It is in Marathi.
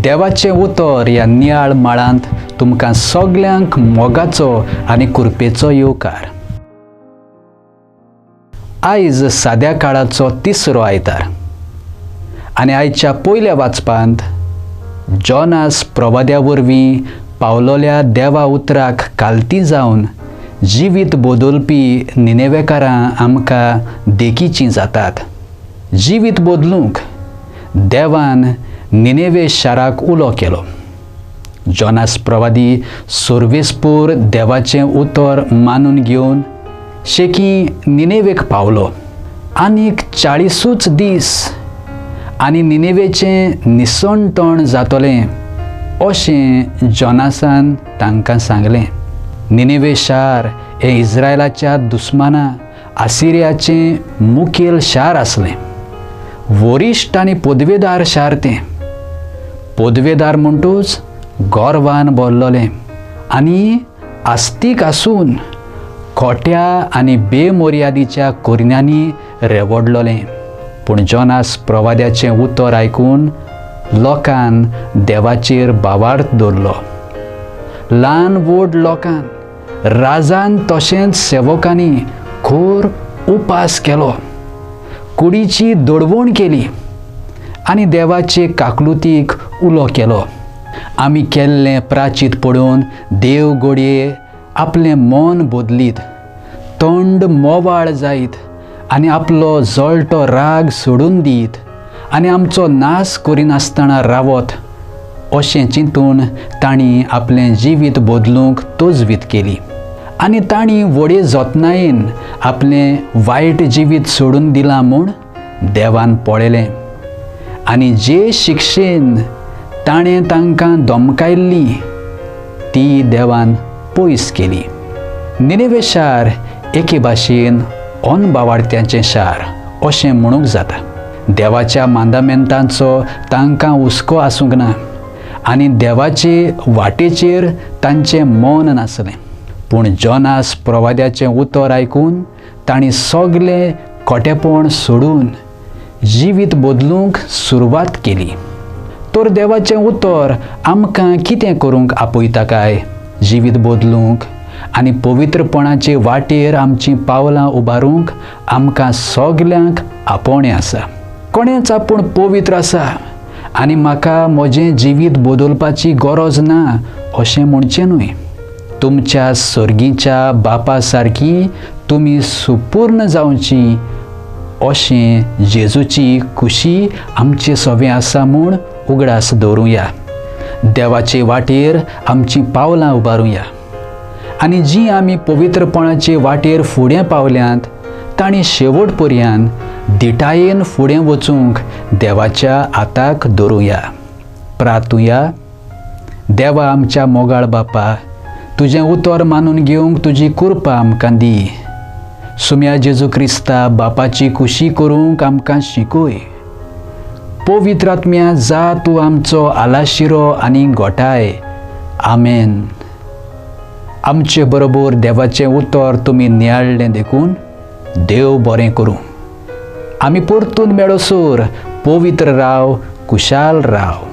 देवाचें उतर ह्या नियाळ माळांत तुमकां सगल्यांक मोगाचो आनी कृपेचो येवकार. आयज साद्या काळाचो तिसरो आयतार आनी आयच्या पयल्या वाचपांत जोनास प्रवाद्या वरवीं पावलोल्या देवा उतराक कालती जावन जिवीत बदलपी निनेवेकारां आमकां देखीचीं जातात. जिवीत बदलूंक देवान निनेवे शाराक उलो केलो. जोनास प्रवादी सोर्वेस्पूर देवाचें उतर मानून घेवन शेकी निनेवेक पावलो. आनीक 40 दीस आनी निनेवेचें निसणटण जातलें अशें जोनासान तांकां सांगलें. निनेवे शार हें इस्रायलाच्या दुस्माना आसिरियाचें मुखेल शार आसलें. वरिश्ठ आनी पदवेदार शार तें. पदवेदार म्हणटूच गोरवान भरलोलें आनी आस्तीक आसून खोट्या आनी बेमर्यादीच्या कोरण्यांनी रेवडलोलें. पूण जोनास प्रवाद्याचें उतर आयकून लोकान देवाचेर बावार्थ दवरलो. ल्हान व्हड लोकान, राजान तशेंच सेवकांनी खोर उपास केलो, कुडीची दडवण केली आनी देवाचे काकलुतीक उलो केलो. आमी केल्लें प्राचीत पळोवन देव घडये आपलें मन बदलीत, तोंड मोवाळ जायत आनी आपलो जळटो राग सोडून दीत आनी आमचो नाश करिनासतना रावत अशें चिंतून तांणी आपलें जिवीत बदलूंक तजवीज केली. आनी तांणी व्हडे जतनायेन आपलें वायट जिवीत सोडून दिलां म्हूण देवान पळयलें आनी जे शिक्षेन ताणें तांकां धमकायल्ली ती देवान पयस केली. निनेवे शार एके भाशेन अनबावार्थ्यांचें शार अशें म्हणूंक जाता. देवाच्या मांदामेंतांचो तांकां हुस्को आसूंक ना आनी देवाचे वाटेचेर तांचें मन नासलें. पूण जोनास प्रवाद्याचें उतर आयकून तांणी सगलें खोटेपण सोडून जिवीत बदलूंक सुरवात केली. तर देवाचें उतर आमकां कितें करूंक आपयता काय? जिवीत बदलूंक आनी पवित्रपणाचे वाटेर आमचीं पावलां उबारूंक आमकां सगल्यांक आपोवणें आसा. कोणेंच आपूण पवित्र आसा आनी म्हाका म्हजें जिवीत बदलपाची गरज ना अशें म्हणचें न्हय. तुमच्या सर्गीच्या बापा सारकी तुमी सुपूर्ण जावचीं अशें जेजूची खुशी आमचे सवें आसा म्हूण उगडास दवरुया. देवाचे वाटेर आमचीं पावलां उबारुया आनी जीं आमी पवित्रपणाचे वाटेर फुडें पावल्यांत तांणी शेवट पर्यंत दिटायेन फुडें वचूंक देवाच्या हाताक दवरुया. प्रार्थुया. देवा आमच्या मोगाळ बापा, तुजें उतर मानून घेवंक तुजी कृपा आमकां दी. सुम्या जेजू क्रिस्ता बापाची खुशी करूंक आमकां शिकय. पवित्र आत्म्या जा तूं आमचो आलाशिरो आनी घोटाय. आमेन. आमचे बरोबर देवाचें उतर तुमी नियाळ्ळें देखून देव बरें करूं. आमी परतून मेळोसोर पवित्र राव, कुशाल राव.